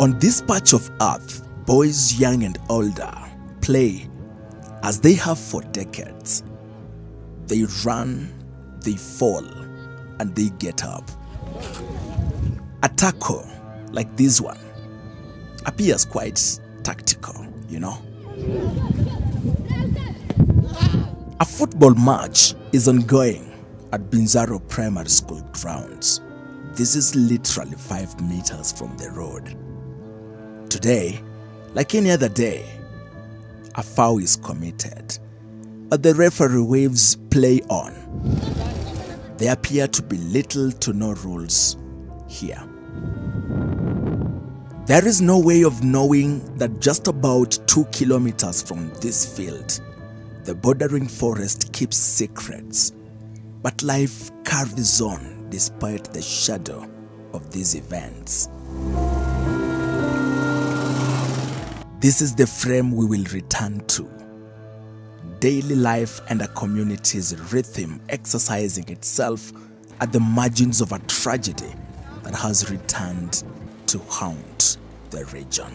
On this patch of earth, boys young and older play as they have for decades. They run, they fall, and they get up. A tackle like this one appears quite tactical, you know. A football match is ongoing at Bi Nzaro Primary School grounds. This is literally 5 meters from the road. Today, like any other day, a foul is committed, but the referee waves play on. There appear to be little to no rules here. There is no way of knowing that just about 2 kilometers from this field, the bordering forest keeps secrets, but life carries on despite the shadow of these events. This is the frame we will return to. Daily life and a community's rhythm exercising itself at the margins of a tragedy that has returned to haunt the region.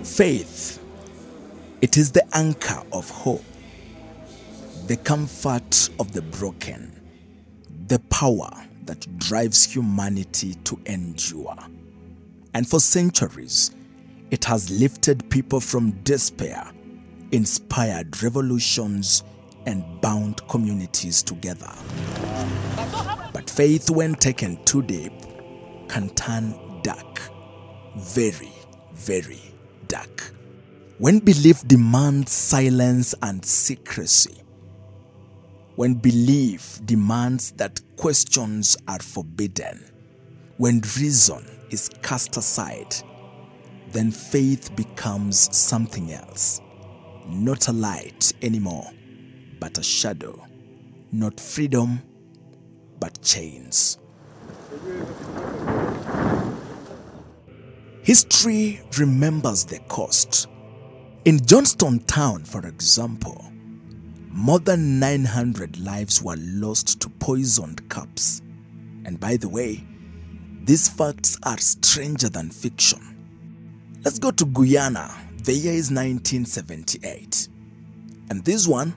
Faith, it is the anchor of hope, the comfort of the broken, the power that drives humanity to endure. And for centuries, it has lifted people from despair, inspired revolutions, and bound communities together. But faith, when taken too deep, can turn dark, very, very dark. When belief demands silence and secrecy, when belief demands that questions are forbidden, when reason is cast aside, then faith becomes something else. Not a light anymore, but a shadow. Not freedom, but chains. History remembers the cost. In Johnstown town, for example, more than 900 lives were lost to poisoned cups. And by the way, these facts are stranger than fiction. Let's go to Guyana. The year is 1978. And this one,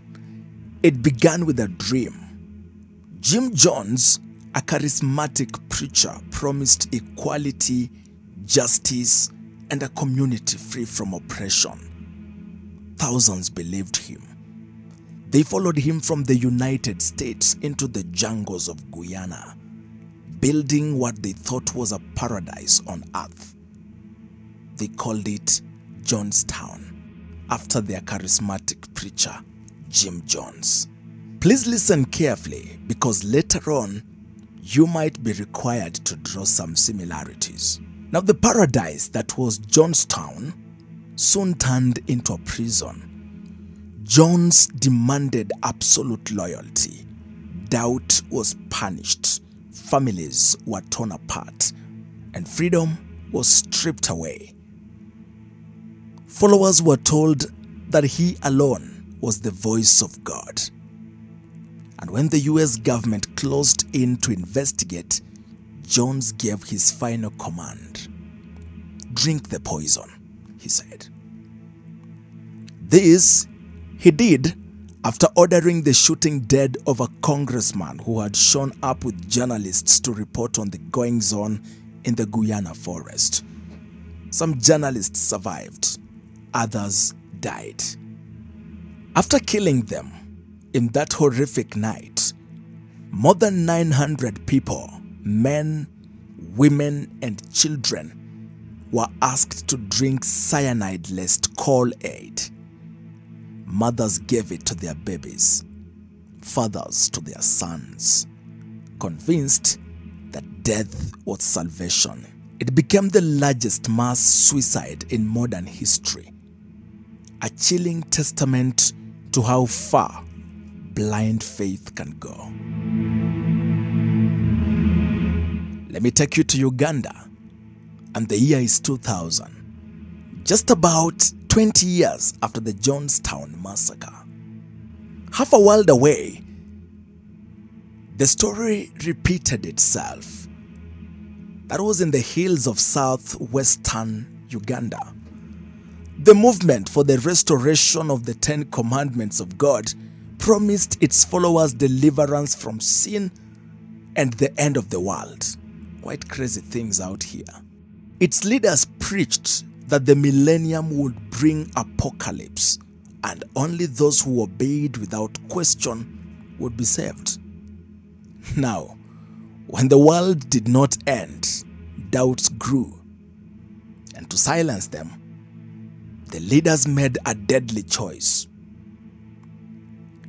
it began with a dream. Jim Jones, a charismatic preacher, promised equality, justice, and a community free from oppression. Thousands believed him. They followed him from the United States into the jungles of Guyana, building what they thought was a paradise on earth. They called it Jonestown, after their charismatic preacher, Jim Jones. Please listen carefully, because later on, you might be required to draw some similarities. Now, the paradise that was Jonestown soon turned into a prison. Jones demanded absolute loyalty. Doubt was punished. Families were torn apart, and freedom was stripped away. Followers were told that he alone was the voice of God. And when the US government closed in to investigate, Jones gave his final command. "Drink the poison," he said. This he did after ordering the shooting dead of a congressman who had shown up with journalists to report on the goings-on in the Guyana forest. Some journalists survived, others died. After killing them in that horrific night, more than 900 people, men, women, and children, were asked to drink cyanide-laced Kool-Aid. Mothers gave it to their babies, fathers to their sons, convinced that death was salvation. It became the largest mass suicide in modern history, a chilling testament to how far blind faith can go. Let me take you to Uganda, and the year is 2000. just about 20 years after the Johnstown massacre. Half a world away, the story repeated itself. That was in the hills of southwestern Uganda. The movement for the restoration of the 10 Commandments of God promised its followers deliverance from sin and the end of the world. Quite crazy things out here. Its leaders preached that the millennium would bring apocalypse and only those who obeyed without question would be saved. Now, when the world did not end, doubts grew. And to silence them, the leaders made a deadly choice.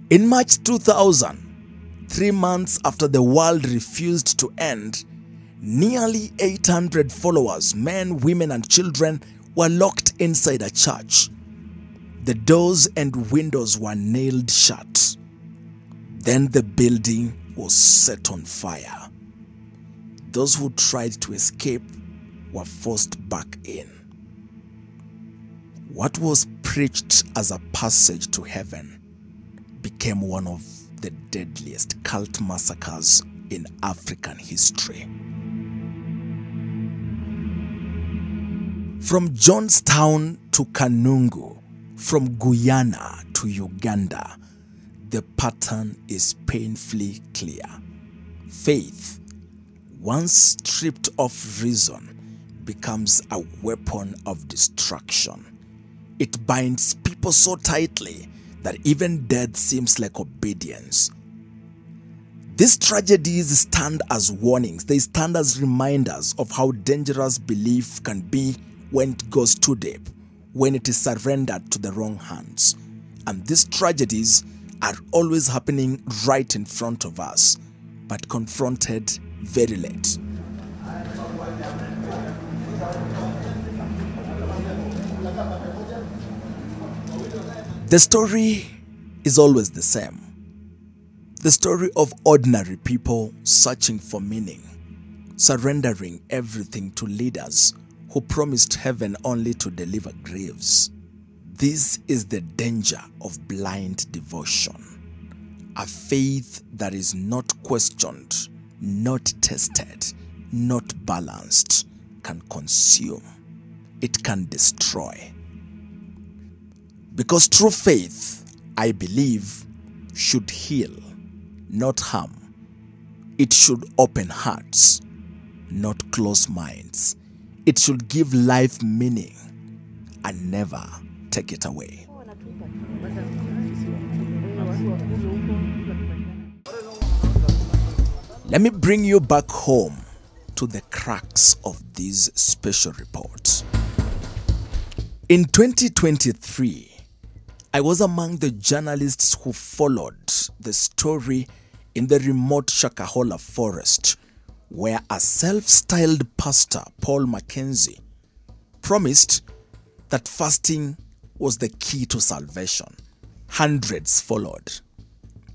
In March 2000, 3 months after the world refused to end, nearly 800 followers, men, women, and children, were locked inside a church. The doors and windows were nailed shut. Then the building was set on fire. Those who tried to escape were forced back in. What was preached as a passage to heaven became one of the deadliest cult massacres in African history. From Johnstown to Kanungu, from Guyana to Uganda, the pattern is painfully clear. Faith, once stripped of reason, becomes a weapon of destruction. It binds people so tightly that even death seems like obedience. These tragedies stand as warnings. They stand as reminders of how dangerous belief can be when it goes too deep, when it is surrendered to the wrong hands. And these tragedies are always happening right in front of us, but confronted very late. The story is always the same. The story of ordinary people searching for meaning, surrendering everything to leaders who promised heaven only to deliver graves. This is the danger of blind devotion. A faith that is not questioned, not tested, not balanced, can consume. It can destroy. Because true faith, I believe, should heal, not harm. It should open hearts, not close minds. It should give life meaning and never take it away. Let me bring you back home to the crux of this special report. In 2023, I was among the journalists who followed the story in the remote Shakahola forest, where a self-styled pastor, Paul Mackenzie, promised that fasting was the key to salvation. Hundreds followed.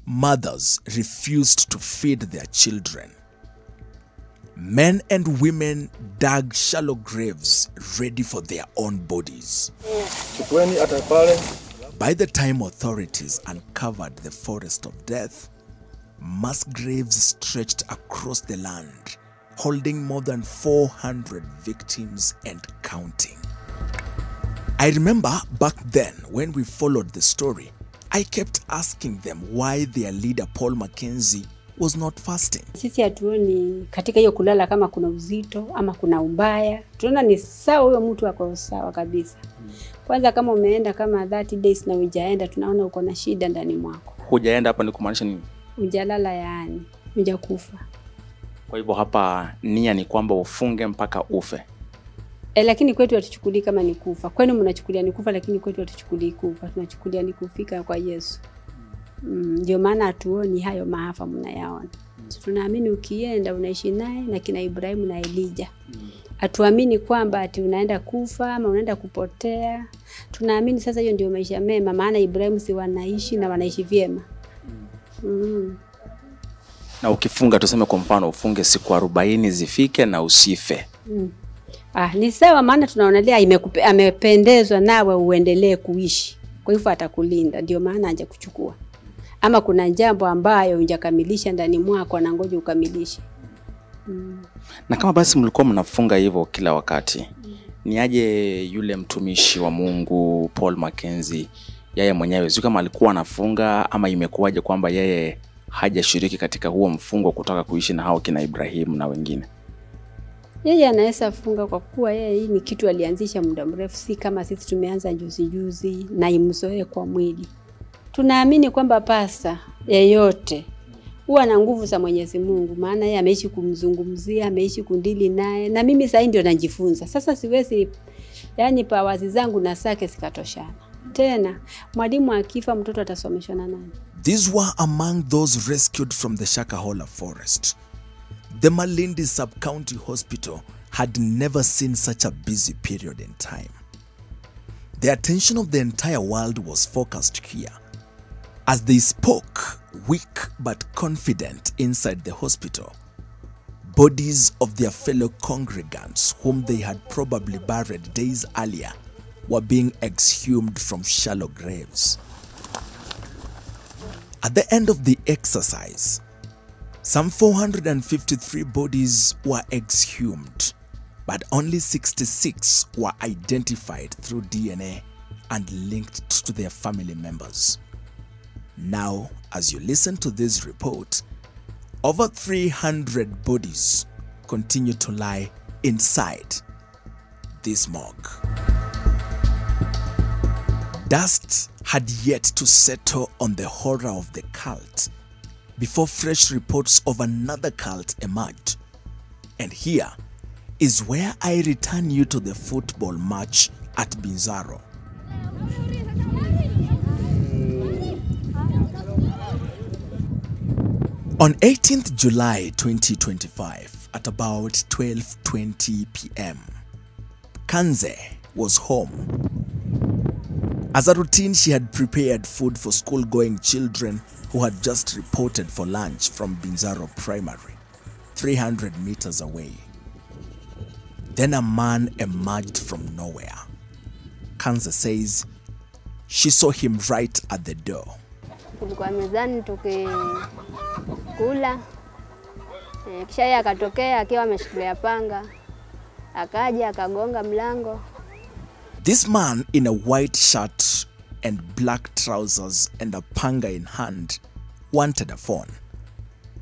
Mothers refused to feed their children. Men and women dug shallow graves ready for their own bodies. By the time authorities uncovered the forest of death, mass graves stretched across the land, holding more than 400 victims and counting. I remember back then when we followed the story, I kept asking them why their leader Paul Mackenzie was not fasting. Sisi hatuoni katika hiyo kulala kama kuna uzito ama kuna ubaya. Tunaona ni sawa, huyo mtu ako sawa kabisa. Kwanza kama umeenda kama 30 days na hujaenda, tunaona uko na shida ndani mwako. Hujaenda hapa ni kumaanisha nini? Hujalala, yani hujakufa. Kwa hivyo hapa nia ni kwamba ufunge mpaka ufe. Lakini kwetu hatuchukulii kama ni kufa. Kwenu mnachukulia ni kufa, lakini kwetu hatuchukulii kufa. Tunachukulia ni kufika kwa Yesu. Ndio maana hatuoni hayo maafa mnayaona. Tunaamini ukienda unaishi naye na kina Ibrahimu na Elijah. Hatuamini kwamba ati unaenda kufa ama unaenda kupotea. Tunaamini sasa hiyo ndio maisha mema, maana Ibrahimu si wanaishi na wanaishi vyema. Na ukifunga, tuseme kwa mfano ufunge siku 40 zifike na usife. Ni sawa, maana tunaonelea amependezwa nawe uendelee kuishi. Kwa hivyo atakulinda, ndio maana haja kuchukua. Ama kuna jambo ambayo hujakamilisha ndani mwako na ngoja ukamilishe. Na kama basi mlikuwa mnafunga hivyo kila wakati, ni aje yule mtumishi wa Mungu Paul Mackenzie, yeye mwenyewe sio kama alikuwa anafunga, ama imekuwaje kwamba yeye hajashiriki katika huo mfungo kutoka kuishi na hao kina Ibrahimu na wengine? Yeye anaweza funga kwa kuwa yeye hii ni kitu alianzisha muda mrefu, si kama sisi tumeanza juzi na imzoee kwa mwili. Tunaamini kwamba pasta yeyote huwa na nguvu za Mwenyezi Mungu, maana yeye ameishi kumzungumzia, ameishi kundili naye, na mimi sasa ndio najifunza. Sasa siwezi, yani pawazi zangu na zake sikatoshana. Tena mwalimu akifa mtoto atasomeshwa na nani? These were among those rescued from the Shakahola forest. The Malindi Sub-County Hospital had never seen such a busy period in time. The attention of the entire world was focused here. As they spoke, weak but confident inside the hospital, bodies of their fellow congregants whom they had probably buried days earlier were being exhumed from shallow graves. At the end of the exercise, some 453 bodies were exhumed, but only 66 were identified through DNA and linked to their family members. Now, as you listen to this report, over 300 bodies continue to lie inside this morgue. Dust had yet to settle on the horror of the cult before fresh reports of another cult emerged. And here is where I return you to the football match at Bi Nzaro. On 18th July 2025 at about 12:20 p.m., Kanze was home. As a routine, she had prepared food for school-going children who had just reported for lunch from Bi Nzaro Primary, 300 meters away. Then a man emerged from nowhere. Kanze says she saw him right at the door. Tulikuwa mezani tukikula, kisha yeye akatokea akiwa ameshikilia panga, akaja akagonga mlango. This man in a white shirt and black trousers and a panga in hand wanted a phone.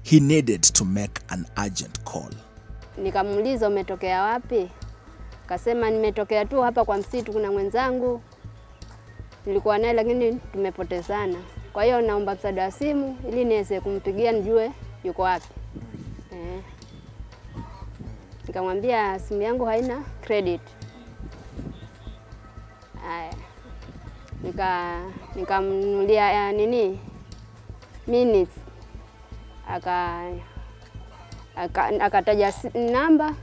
He needed to make an urgent call. Nikamuuliza umetokea wapi? Akasema nimetokea tu hapa kwa msitu, kuna mwenzangu nilikuwa naye lakini tumepotezana. Kwa hiyo naomba msaada wa simu ili niweze kumpigia nijue yuko wapi. Nikamwambia simu yangu haina credit. Nikamnunulia minutes. Akataja namba,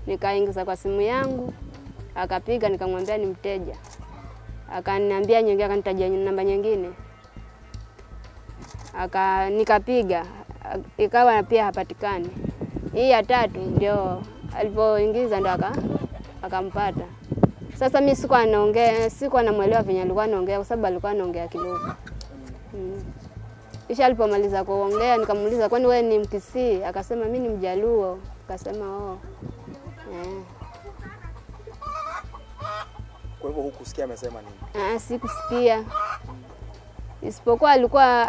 nikaingiza kwa simu yangu, akapiga, nikamwambia ni mteja. Akaniambia nyingine, akanitaja namba nyingine. Nikapiga, ikawa pia hapatikani. Hii ya tatu ndio alipoingiza ndo akampata. Sasa mimi sikuwa namuelewa venye alikuwa anaongea kwa sababu alikuwa anaongea kidogo. Kisha alipomaliza kuongea nikamuuliza kwani wewe ni Mkisii? Akasema mimi ni Mjaluo. Akasema Kwa hivyo hukusikia amesema nini? Sikusikia. Isipokuwa alikuwa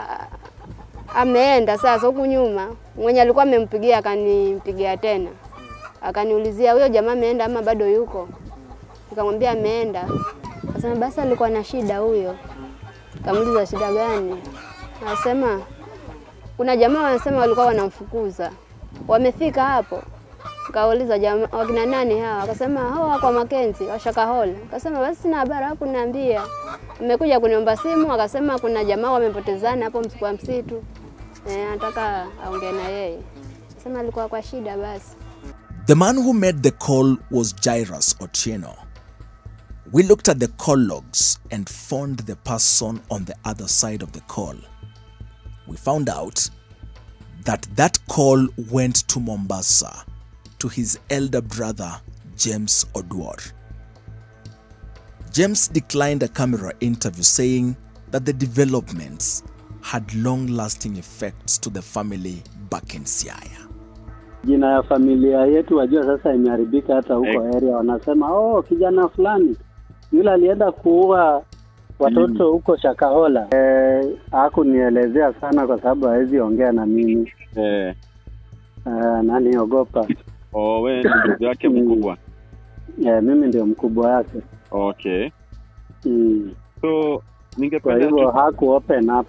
ameenda sasa huku nyuma. Mwenye alikuwa amempigia akanimpigia tena. Akaniulizia huyo jamaa ameenda ama bado yuko? Nikamwambia ameenda. Akasema basi alikuwa na shida huyo. Nikamuuliza shida gani? Anasema kuna jamaa wanasema walikuwa wanamfukuza. Wamefika hapo. Nikauliza jamaa wakina nani hawa? Akasema hao kwa Mackenzie wa Shakahola. Akasema basi sina habari, hakuniambia. Amekuja kuniomba simu, akasema kuna jamaa wamepotezana hapo kwa msitu. Anataka aongee na yeye. Akasema alikuwa kwa shida basi. The man who made the call was Jairus Otieno. We looked at the call logs and found the person on the other side of the call. We found out that call went to Mombasa to his elder brother James Odwor. James declined a camera interview, saying that the developments had long-lasting effects to the family back in Siaya. Jina ya familia yetu wajua sasa imeharibika hata huko area. Wanasema kijana fulani yule alienda kuua watoto huko Shakahola. Hakunielezea sana kwa sababu hawezi ongea na mimi. Nani ogopa. Wewe ni ndugu yake mkubwa? Mimi ndio mkubwa yake. Okay. So ningependa hivyo haku open up.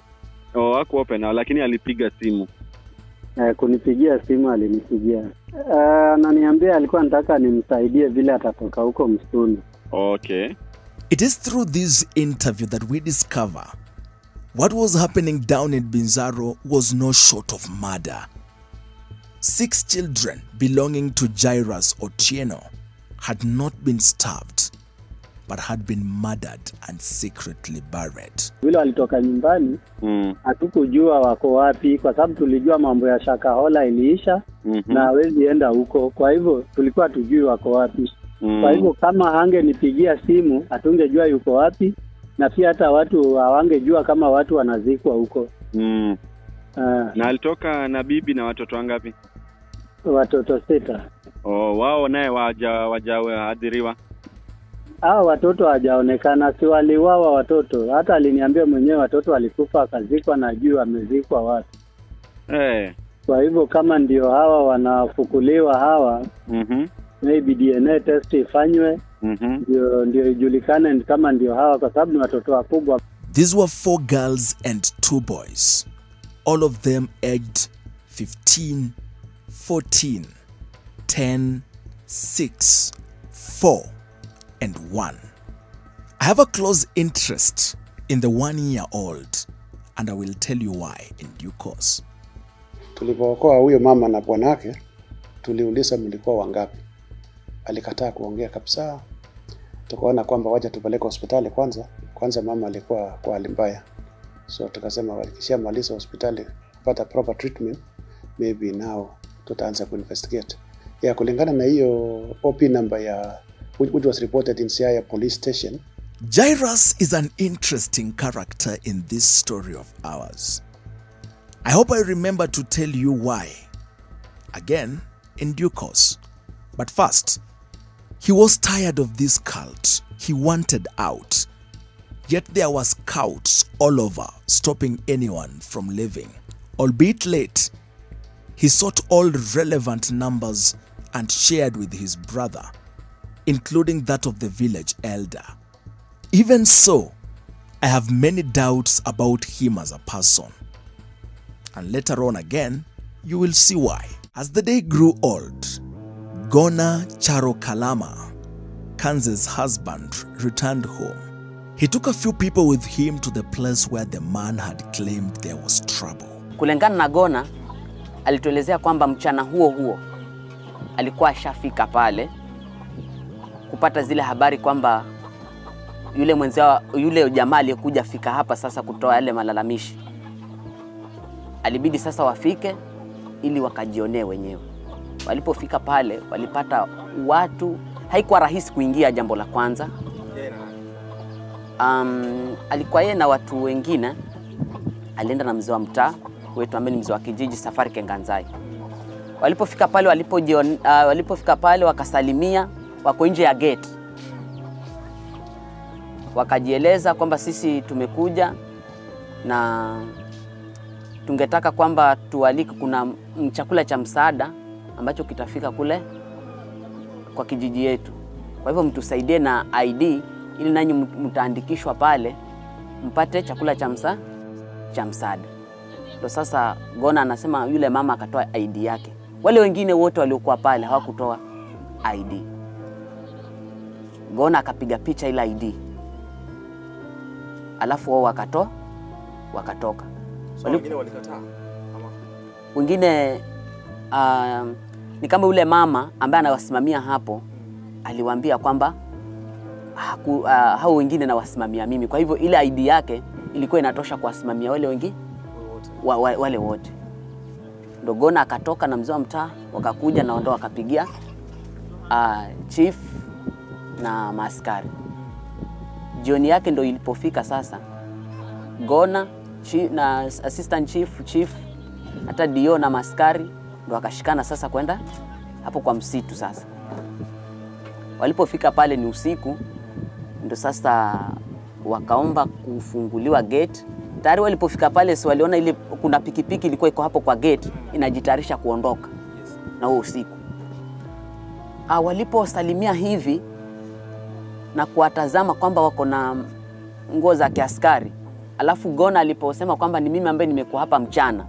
Haku open up, lakini alipiga simu. Kunipigia simu alinipigia. Ananiambia alikuwa anataka nimsaidie vile atatoka huko msituni. Okay. It is through this interview that we discover what was happening down in Binzaro was no short of murder. 6 children belonging to Jairus Otieno had not been starved, but had been murdered and secretly buried. Wale walitoka nyumbani, hatukujua wako wapi kwa sababu tulijua mambo ya Shakahola iliisha na hawezi enda huko. Kwa hivyo tulikuwa tujui wako wapi. Kwa hivyo kama hangenipigia simu, hatungejua yuko wapi, na pia hata watu hawangejua kama watu wanazikwa huko. Na alitoka na bibi na watoto wangapi? Watoto 6. Wao naye wajaadhiriwa? Watoto hawajaonekana, si waliwawa watoto. Hata aliniambia mwenyewe watoto walikufa wakazikwa na juu amezikwa wapi. Kwa hivyo kama ndio hawa wanafukuliwa hawa, maybe DNA test ifanywe, ndio ijulikane kama ndio hawa kwa sababu ni watoto wakubwa. These were 4 girls and 2 boys, all of them aged 15, 14, 10, 6, 4, and 1. I have a close interest in the 1-year-old, and I will tell you why in due course. Tulipookoa huyo mama na bwanake, tuliuliza mlikuwa wangapi. Alikataa kuongea kabisa. Tukaona kwamba waje tupeleke hospitali kwanza mama alikuwa kwa hali mbaya. So tukasema wakishamaliza hospitali kupata proper treatment, maybe now tutaanza kuinvestigate. Kulingana na hiyo OP number which was reported in Siaya police station. Jairus is an interesting character in this story of ours. I hope I remember to tell you why, again, in due course. But first, he was tired of this cult. He wanted out. Yet there were scouts all over, stopping anyone from leaving. Albeit late, he sought all relevant numbers and shared with his brother, including that of the village elder. Even so, I have many doubts about him as a person. And later on again, you will see why. As the day grew old, Gona Charo Kalama, Kanze's husband, returned home. He took a few people with him to the place where the man had claimed there was trouble. Kulingana na Gona, alituelezea kwamba mchana huo alikuwa ashafika pale kupata zile habari kwamba yule jamaa aliyekuja fika hapa sasa kutoa yale malalamishi. Alibidi sasa wafike ili wakajionee wenyewe. Walipofika pale walipata watu, haikuwa rahisi kuingia jambo la kwanza. Alikuwa yeye na watu wengine, alienda na mzee wa mtaa wetu ambaye ni mzee wa kijiji Safari Kenganzai. Walipofika pale wakasalimia, wako nje ya gate. Wakajieleza kwamba sisi tumekuja na tungetaka kwamba tualike, kuna chakula cha msaada ambacho kitafika kule kwa kijiji yetu. Kwa hivyo mtusaidie na ID ili nanyi mtaandikishwa pale mpate chakula cha msaada. Ndio sasa Gona anasema yule mama akatoa ID yake. Wale wengine wote waliokuwa pale hawakutoa ID. Gona akapiga picha ile ID. Alafu wao wakatoka. Wengine walikataa. Wengine ni kama yule mama ambaye anawasimamia hapo aliwaambia kwamba hao wengine na wasimamia mimi. Kwa hivyo ile ID yake ilikuwa inatosha kuwasimamia wale wengine wale wote. Ndio Gona akatoka na mzee wa mtaa wakakuja na ndo wakapigia chief na maaskari. Jioni yake ndo ilipofika sasa, Gona na assistant chief hata dio na maaskari ndo wakashikana sasa kwenda hapo kwa msitu. Sasa walipofika pale ni usiku, ndo sasa wakaomba kufunguliwa gate. Tayari walipofika pale si waliona ile kuna pikipiki ilikuwa iko hapo kwa gate inajitayarisha kuondoka na huo usiku. Waliposalimia hivi na kuwatazama kwamba wako na nguo za kiaskari, alafu Gona aliposema kwamba ni mimi ambaye nimekuwa hapa mchana,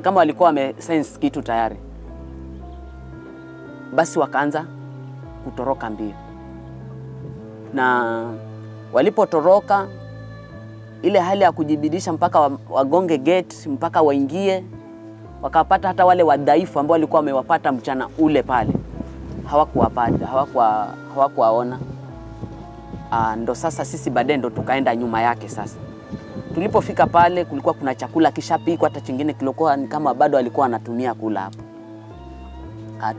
kama walikuwa wamesense kitu tayari, basi wakaanza kutoroka mbio. Na walipotoroka, ile hali ya kujibidisha mpaka wagonge gate, mpaka waingie, wakapata hata wale wadhaifu ambao walikuwa wamewapata mchana ule pale hawakuwapata, hawakuwaona. Ndo sasa sisi baadaye ndo tukaenda nyuma yake. Sasa tulipofika pale kulikuwa kuna chakula kishapikwa, hata chingine kilikuwa ni kama bado alikuwa anatumia kula hapo.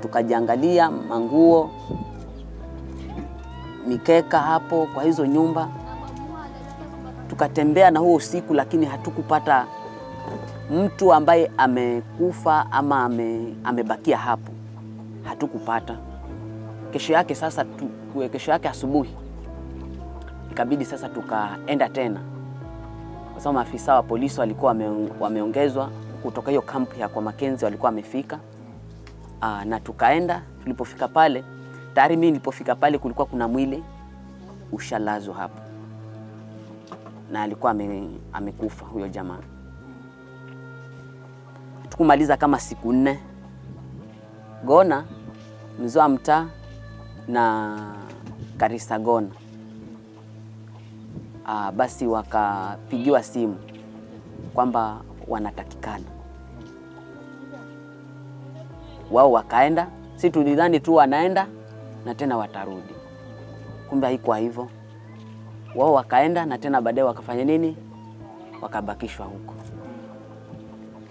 Tukajiangalia manguo, mikeka hapo kwa hizo nyumba, tukatembea na huo usiku, lakini hatukupata mtu ambaye amekufa ama amebakia hapo, hatukupata. Kesho yake sasa kesho yake asubuhi ikabidi sasa tukaenda tena, kwa sababu maafisa wa polisi walikuwa wameongezwa kutoka hiyo kampu ya Kwa Makenzi, walikuwa wamefika. Na tukaenda. Tulipofika pale, tayari mimi nilipofika pale kulikuwa kuna mwili ushalazwa hapo na alikuwa amekufa huyo jamaa. Tukumaliza kama siku 4, Gona, mzee wa mtaa na Karisa Gona, basi wakapigiwa simu kwamba wanatakikana. Wao wakaenda, si tulidhani tu wanaenda na tena watarudi. Kumbe haikuwa hivyo. Wao wakaenda na tena baadaye wakafanya nini? Wakabakishwa huko.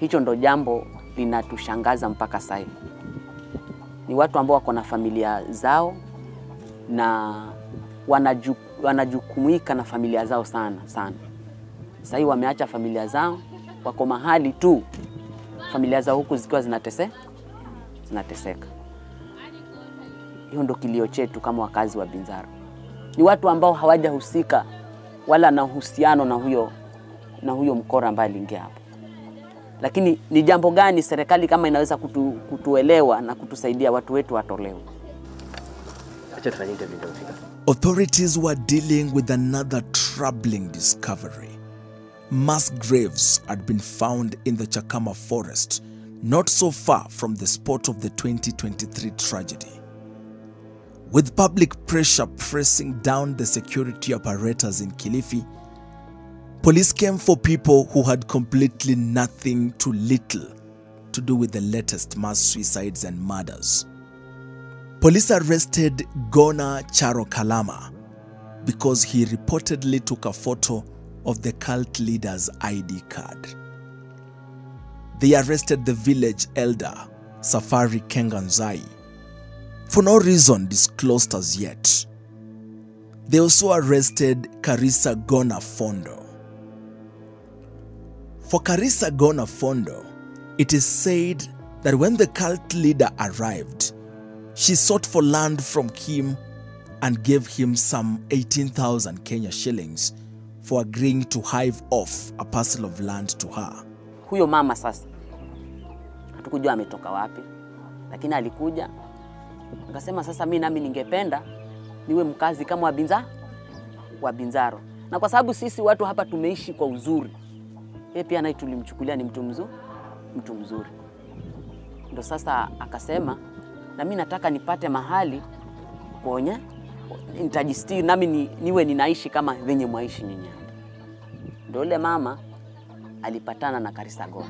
Hicho ndo jambo linatushangaza mpaka sasa. Ni watu ambao wako na familia zao na wanajukumika na familia zao sana. Sasa hivi wameacha familia zao, wako mahali tu familia zao huku zikiwa zinateseka. Hiyo ndo kilio chetu kama wakazi wa Binzaro. Ni watu ambao hawajahusika wala na uhusiano na huyo mkora ambaye aliingia hapo. Lakini ni jambo gani serikali kama inaweza kutuelewa na kutusaidia watu wetu watolewe? Authorities were dealing with another troubling discovery. Mass graves had been found in the Chakama forest, not so far from the spot of the 2023 tragedy. With public pressure pressing down the security apparatus in Kilifi, police came for people who had completely nothing to little to do with the latest mass suicides and murders. Police arrested Gona Charo Kalama because he reportedly took a photo of the cult leader's ID card. They arrested the village elder, Safari Kenganzai, for no reason disclosed as yet. They also arrested Karisa Gona Fondo. For Karisa Gona Fondo, it is said that when the cult leader arrived, she sought for land from him and gave him some 18,000 Kenya shillings for agreeing to hive off a parcel of land to her. Huyo mama sasa, hatukujua ametoka wapi, lakini alikuja akasema sasa mimi nami ningependa niwe mkazi kama wa Binzaro. Na kwa sababu sisi watu hapa tumeishi kwa uzuri, yeye pia naye tulimchukulia ni mtu mzuri. Ndio sasa akasema na mimi nataka nipate mahali kuonya nitajistiri nami niwe ninaishi kama venye mwaishi nyinyi. Ndio yule mama alipatana na Karisa Gona.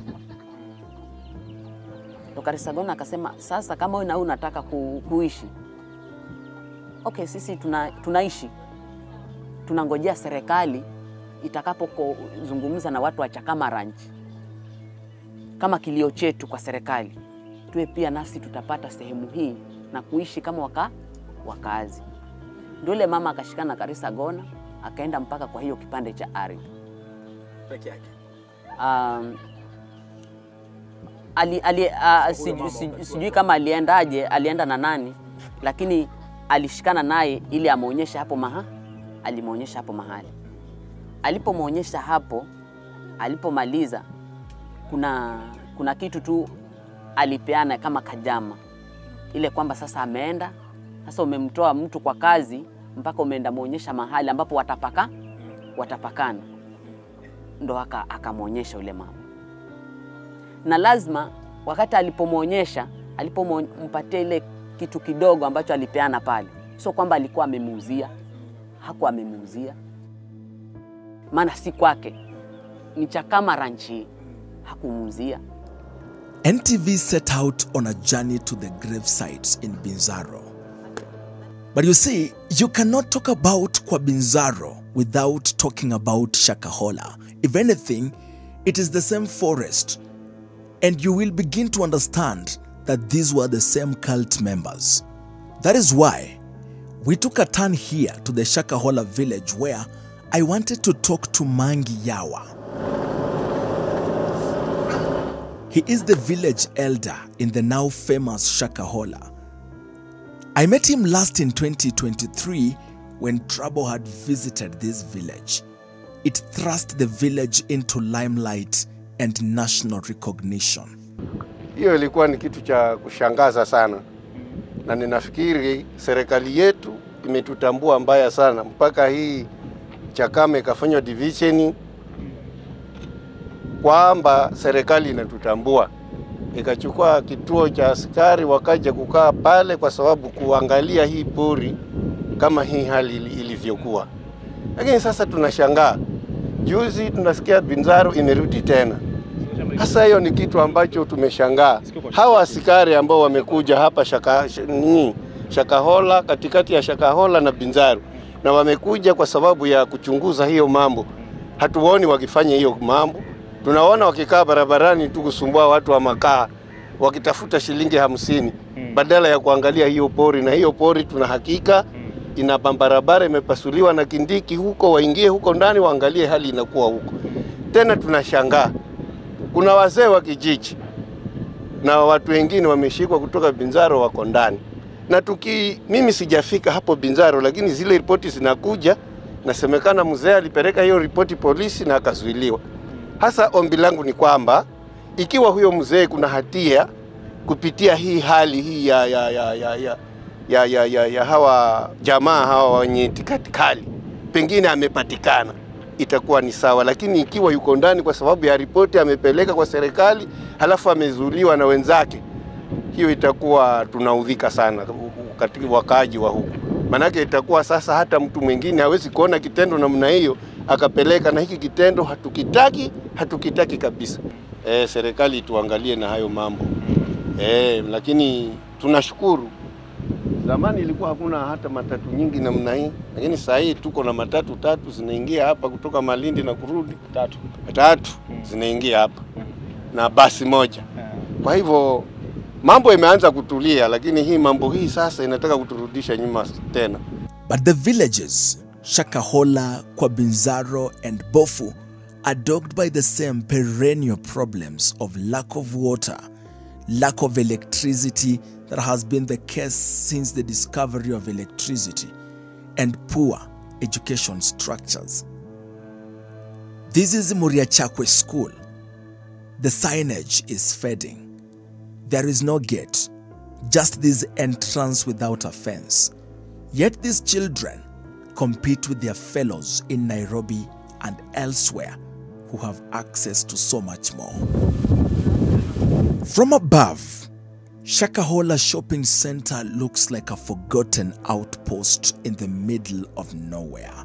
Ndio Karisa Gona akasema sasa kama wewe na wewe unataka kuishi, okay, sisi tunaishi. Tunangojea serikali itakapozungumza na watu wa Chakama Ranch kama kilio chetu kwa serikali, tuwe pia nasi tutapata sehemu hii na kuishi kama wakazi. Ndio yule mama akashikana Karisa Gona, akaenda mpaka kwa hiyo kipande cha ardhi peke yake. Sijui kama alienda na nani, lakini alishikana naye ili amuonyeshe hapo alimuonyesha hapo mahali. Alipomuonyesha hapo, alipomaliza kuna kitu tu alipeana kama kajama, ile kwamba sasa ameenda, sasa umemtoa mtu kwa kazi mpaka umeenda muonyesha mahali ambapo watapakana. Ndo akamuonyesha yule mama. Na lazima wakati alipompatia ile kitu kidogo ambacho alipeana pale, sio kwamba alikuwa amemuuzia, hakuwa amemuuzia. Maana si kwake, ni cha kama ranchi, hakumuuzia. NTV set out on a journey to the grave sites in Bi Nzaro. But you see, you cannot talk about Kwa Bi Nzaro without talking about Shakahola. If anything, it is the same forest. And you will begin to understand that these were the same cult members. That is why we took a turn here to the Shakahola village, where I wanted to talk to Mangi Yawa. He is the village elder in the now famous Shakahola. I met him last in 2023 when trouble had visited this village. It thrust the village into limelight and national recognition. Hiyo ilikuwa ni kitu cha kushangaza sana. Na ninafikiri serikali yetu imetutambua mbaya sana, mpaka hii Chakame ikafanywa division, kwamba serikali inatutambua. Ikachukua kituo cha askari wakaja kukaa pale kwa sababu kuangalia hii pori kama hii hali ilivyokuwa. Lakini sasa tunashangaa. Juzi tunasikia Bi Nzaro imerudi tena. Hasa hiyo ni kitu ambacho tumeshangaa. Hawa askari ambao wamekuja hapa Shakahola, katikati ya Shakahola na Bi Nzaro, na wamekuja kwa sababu ya kuchunguza hiyo mambo. Hatuoni wakifanya hiyo mambo. Tunaona wakikaa barabarani tu kusumbua watu wa makaa, wakitafuta shilingi 50 badala ya kuangalia hiyo pori. Na hiyo pori tuna hakika ina barabara imepasuliwa na Kindiki huko, waingie huko ndani waangalie hali inakuwa huko. Tena tunashangaa, kuna wazee wa kijiji na watu wengine wameshikwa kutoka Bi Nzaro wako ndani. Na mimi sijafika hapo Bi Nzaro, lakini zile ripoti zinakuja, nasemekana mzee alipeleka hiyo ripoti polisi na akazuiliwa. Hasa ombi langu ni kwamba ikiwa huyo mzee kuna hatia kupitia hii hali hii ya hawa jamaa hawa wenye itikadi kali, pengine amepatikana, itakuwa ni sawa. Lakini ikiwa yuko ndani kwa sababu ya ripoti amepeleka kwa serikali halafu amezuiliwa na wenzake, hiyo itakuwa tunaudhika sana katika wakaaji wa huku. Manake itakuwa sasa hata mtu mwingine hawezi kuona kitendo namna hiyo akapeleka, na hiki kitendo hatukitaki kabisa. Serikali tuangalie na hayo mambo. Lakini tunashukuru. Zamani ilikuwa hakuna hata matatu nyingi namna hii, lakini sasa hii tuko na matatu 3 zinaingia hapa kutoka Malindi na kurudi. 3 zinaingia hapa na basi moja. Kwa hivyo mambo imeanza kutulia, lakini hii mambo hii sasa inataka kuturudisha nyuma tena. But the villages, Shakahola, Kwa Bi Nzaro and Bofu, are dogged by the same perennial problems of lack of water, lack of electricity that has been the case since the discovery of electricity, and poor education structures. This is Muriachakwe School. The signage is fading. There is no gate, just this entrance without a fence. Yet these children compete with their fellows in Nairobi and elsewhere who have access to so much more. From above, Shakahola Shopping Center looks like a forgotten outpost in the middle of nowhere.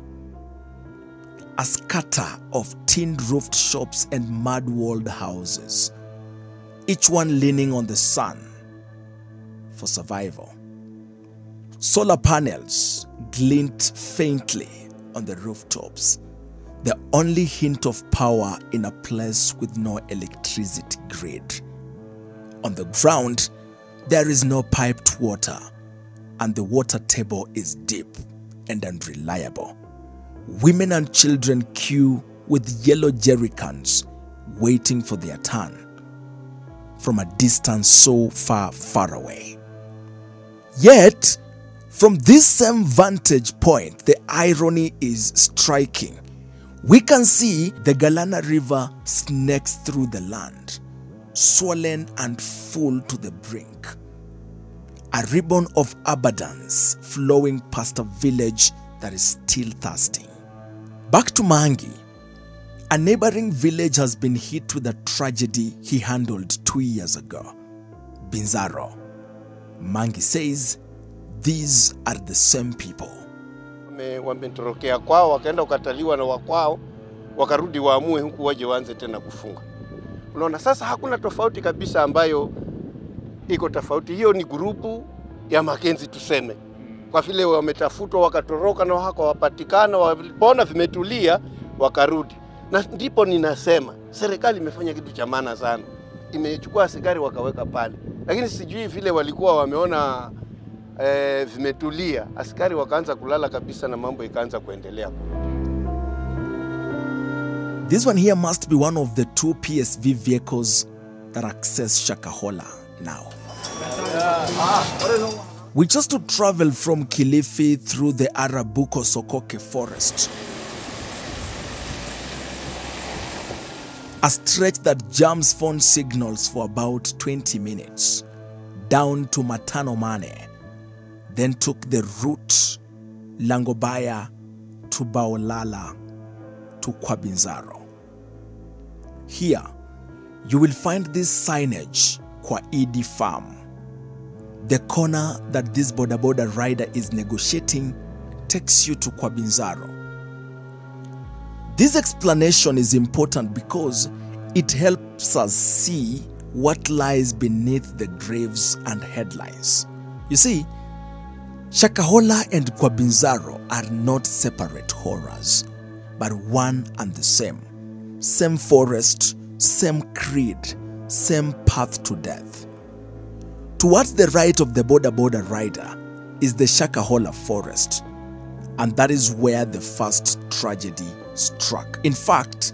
A scatter of tin-roofed shops and mud-walled houses, each one leaning on the sun for survival. Solar panels glint faintly on the rooftops, the only hint of power in a place with no electricity grid. On the ground, there is no piped water, and the water table is deep and unreliable. Women and children queue with yellow jerrycans, waiting for their turn from a distance so far, far away. Yet, from this same vantage point, the irony is striking. We can see the Galana River snakes through the land, swollen and full to the brink. A ribbon of abundance flowing past a village that is still thirsty. Back to Mangi. A neighboring village has been hit with a tragedy he handled 2 years ago. Binzaro. Mangi says these are the same people. Wametorokea kwao, wakaenda ukataliwa na wakwao, wakarudi waamue huku waje waanze tena kufunga. Unaona sasa hakuna tofauti kabisa ambayo iko tofauti. Hiyo ni grupu ya Mackenzie tuseme. Kwa vile wametafutwa wakatoroka na hawapatikana, walipoona vimetulia wakarudi. Na ndipo ninasema serikali imefanya kitu cha maana sana. Imechukua askari wakaweka pale. Lakini sijui vile walikuwa wameona vimetulia, askari wakaanza kulala kabisa na mambo ikaanza kuendelea. This one here must be one of the 2 PSV vehicles that access Shakahola now. We chose to travel from Kilifi through the Arabuko Sokoke forest, a stretch that jams phone signals for about 20 minutes, down to Matanomane, then took the route Langobaya to Baolala to Kwa Bi Nzaro. Here, you will find this signage, Kwa Idi Farm. The corner that this boda rider is negotiating takes you to Kwa Bi Nzaro. This explanation is important because it helps us see what lies beneath the graves and headlines. You see, Shakahola and Kwa Bi Nzaro are not separate horrors, but one and the same. Same forest, same creed, same path to death. Towards the right of the boda rider is the Shakahola forest, and that is where the first tragedy struck. In fact,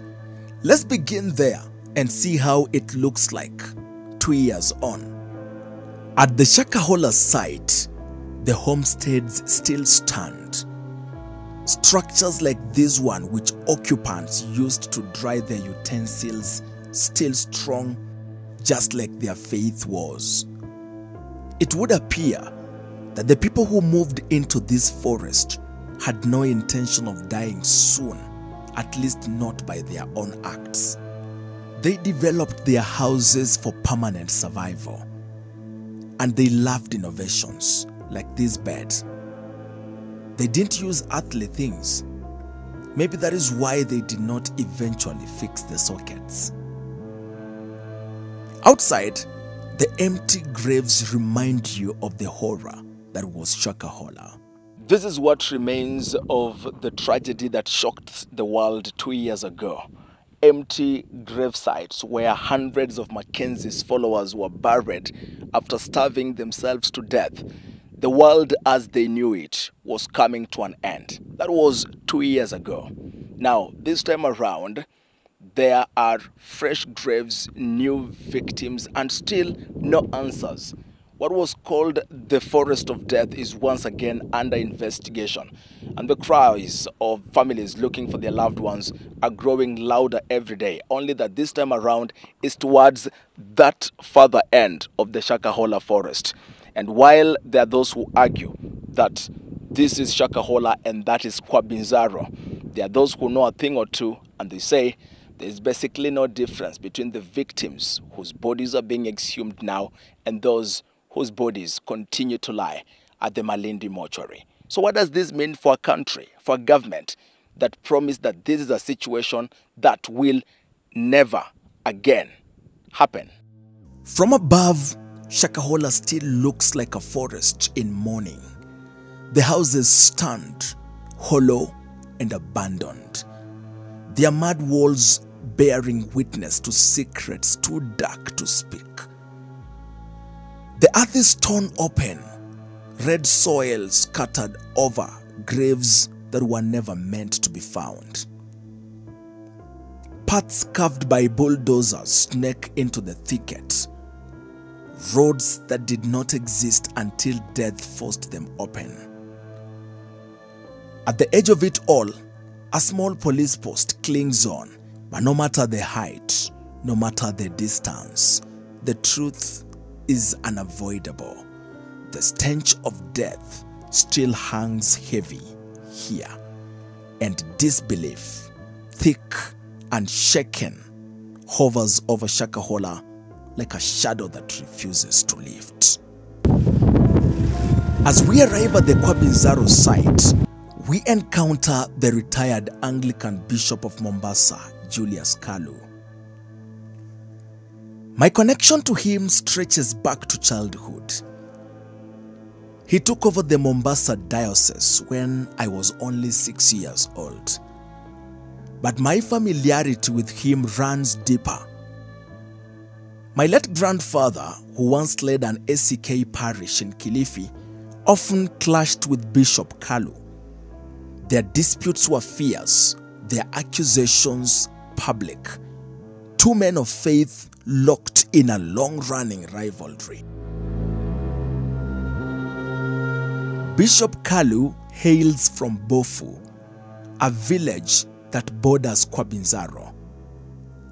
let's begin there and see how it looks like 2 years on. At the Shakahola site, the homesteads still stand. Structures like this one, which occupants used to dry their utensils, still strong, just like their faith was. It would appear that the people who moved into this forest had no intention of dying soon, at least not by their own acts. They developed their houses for permanent survival, and they loved innovations like this bed. They didn't use earthly things. Maybe that is why they did not eventually fix the sockets. Outside, the empty graves remind you of the horror that was Shakahola. This is what remains of the tragedy that shocked the world 2 years ago. Empty grave sites where hundreds of Mackenzie's followers were buried after starving themselves to death. The world as they knew it was coming to an end. That was 2 years ago. Now, this time around, there are fresh graves, new victims, and still no answers. What was called the Forest of Death is once again under investigation, and the cries of families looking for their loved ones are growing louder every day, only that this time around is towards that further end of the Shakahola forest. And while there are those who argue that this is Shakahola and that is Kwa Bi Nzaro, there are those who know a thing or two, and they say there's basically no difference between the victims whose bodies are being exhumed now and those whose bodies continue to lie at the Malindi mortuary. So what does this mean for a country, for a government that promised that this is a situation that will never again happen? From above, Shakahola still looks like a forest in mourning. The houses stand hollow and abandoned. Their mud walls bearing witness to secrets too dark to speak. The earth is torn open, red soil scattered over graves that were never meant to be found. Paths carved by bulldozers snake into the thicket. Roads that did not exist until death forced them open. At the edge of it all, a small police post clings on, but no matter the height, no matter the distance, the truth is unavoidable. The stench of death still hangs heavy here, and disbelief, thick and shaken, hovers over Shakahola like a shadow that refuses to lift. As we arrive at the Kwa Bi Nzaro site, we encounter the retired Anglican Bishop of Mombasa, Julius Kalu. My connection to him stretches back to childhood. He took over the Mombasa diocese when I was only 6 years old. But my familiarity with him runs deeper. My late grandfather, who once led an ACK parish in Kilifi, often clashed with Bishop Kalu. Their disputes were fierce, their accusations public. Two men of faith locked in a long-running rivalry. Bishop Kalu hails from Bofu, a village that borders Kwa Bi Nzaro.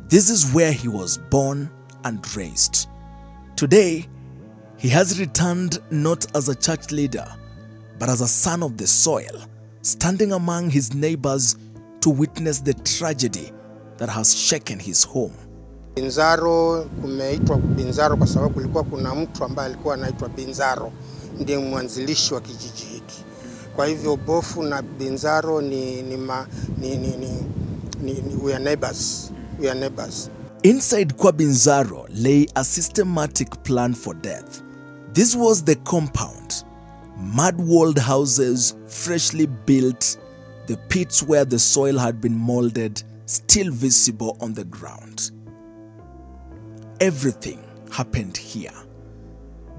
This is where he was born and raised. Today, he has returned not as a church leader, but as a son of the soil, standing among his neighbors to witness the tragedy that has shaken his home. Bi Nzaro kumeitwa Bi Nzaro kwa sababu kulikuwa kuna mtu ambaye alikuwa anaitwa Bi Nzaro, ndiye mwanzilishi wa kijiji hiki. Kwa hivyo Bofu na Bi Nzaro we are neighbors. We are neighbors. Inside Kwa Bi Nzaro lay a systematic plan for death. This was the compound. Mud-walled houses, freshly built, the pits where the soil had been molded, still visible on the ground. Everything happened here.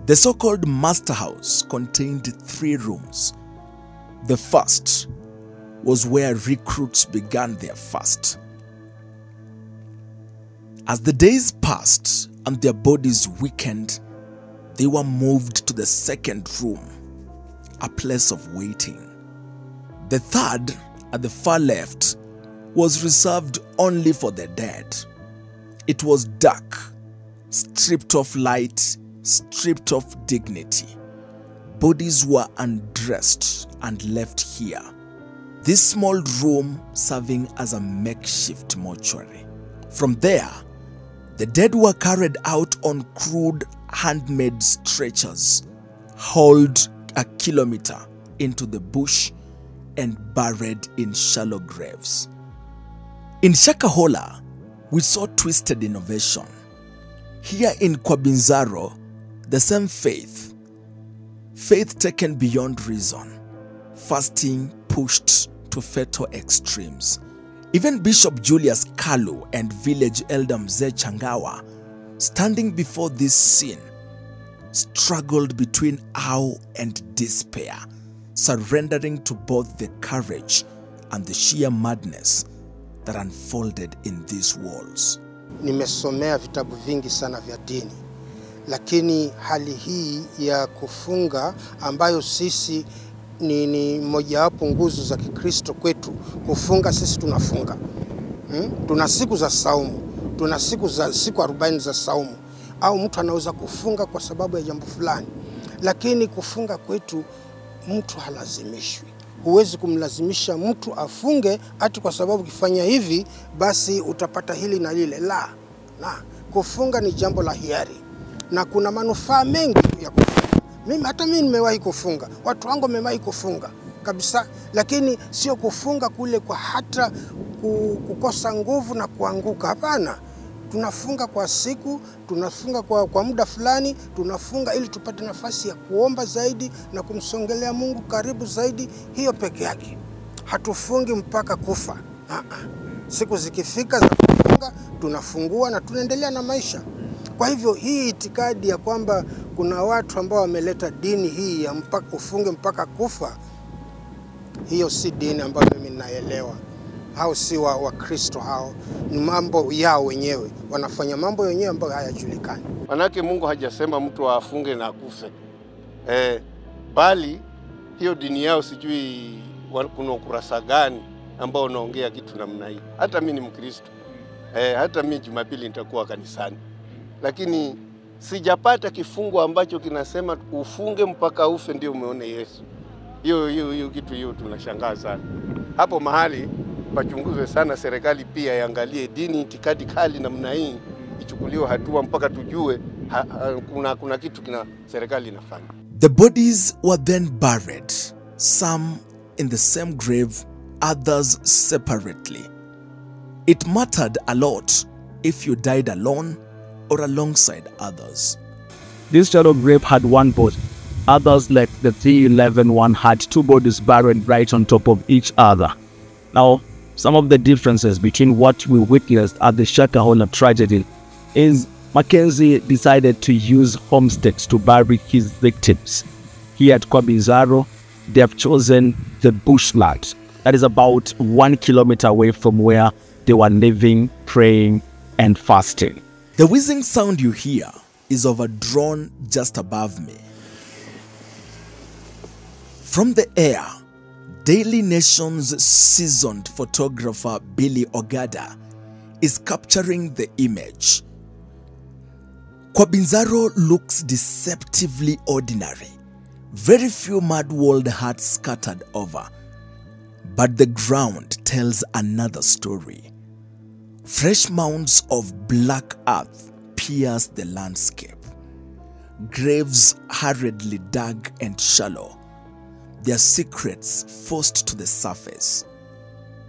The so-called master house contained 3 rooms. The first was where recruits began their fast. As the days passed and their bodies weakened, they were moved to the second room, a place of waiting. The third, at the far left, was reserved only for the dead. It was dark, stripped of light, stripped of dignity. Bodies were undressed and left here. This small room serving as a makeshift mortuary. From there, the dead were carried out on crude handmade stretchers, hauled a kilometer into the bush and buried in shallow graves. In Shakahola, we saw twisted innovation. Here in Kwa Bi Nzaro, the same faith taken beyond reason, fasting pushed to fatal extremes. Even Bishop Julius Kalu and village elder Mzee Changawa, standing before this scene, struggled between awe and despair, surrendering to both the courage and the sheer madness that unfolded in these walls. Nimesomea vitabu vingi sana vya dini, lakini hali hii ya kufunga ambayo sisi ni mojawapo nguzo za Kikristo kwetu. Kufunga sisi tunafunga. Tuna siku za saumu, tuna siku 40 za saumu. Au mtu anaweza kufunga kwa sababu ya jambo fulani. Lakini kufunga kwetu mtu halazimishwi. Huwezi kumlazimisha mtu afunge ati kwa sababu ukifanya hivi basi utapata hili na lile. La. Kufunga ni jambo la hiari. Na kuna manufaa mengi ya kufunga. Hata mimi nimewahi kufunga. Watu wangu wamewahi kufunga kabisa, lakini sio kufunga kule kwa hata kukosa nguvu na kuanguka. Hapana. Tunafunga kwa siku, tunafunga kwa muda fulani, tunafunga ili tupate nafasi ya kuomba zaidi na kumsongelea Mungu karibu zaidi. Hiyo peke yake. Hatufungi mpaka kufa. Siku zikifika za kufunga, tunafungua na tunaendelea na maisha. Kwa hivyo hii itikadi ya kwamba Kuna watu ambao wameleta dini hii ya mpaka ufunge mpaka kufa. Hiyo si dini ambayo mimi ninaelewa. Hao si wa Kristo, hao ni mambo yao wenyewe, wanafanya mambo wenyewe ambayo hayajulikani. Manake Mungu hajasema mtu afunge na akufe, bali hiyo dini yao sijui kuna ukurasa gani ambao unaongea kitu namna hii. Hata mimi ni Mkristo, hata mimi Jumapili nitakuwa kanisani, lakini sijapata kifungu ambacho kinasema ufunge mpaka ufe ndio umeone Yesu. Hiyo kitu hiyo tunashangaa sana. Hapo mahali pachunguzwe sana, serikali pia iangalie dini itikadi kali namna hii, ichukuliwe hatua mpaka tujue kuna kitu serikali inafanya. The bodies were then buried, some in the same grave, others separately. It mattered a lot if you died alone or alongside others. This shallow grave had one body. Others, like the 311 one, had two bodies buried right on top of each other. Now, some of the differences between what we witnessed at the Shakahola tragedy is Mackenzie decided to use homesteads to bury his victims. Here at Kwa Bi Nzaro, they have chosen the bushland that is about 1 kilometer away from where they were living, praying, and fasting. The whizzing sound you hear is of a drone just above me. From the air, Daily Nation's seasoned photographer Billy Ogada is capturing the image. Kwa Bi Nzaro looks deceptively ordinary. Very few mud-walled huts scattered over. But the ground tells another story. Fresh mounds of black earth pierce the landscape. Graves hurriedly dug and shallow. Their secrets forced to the surface.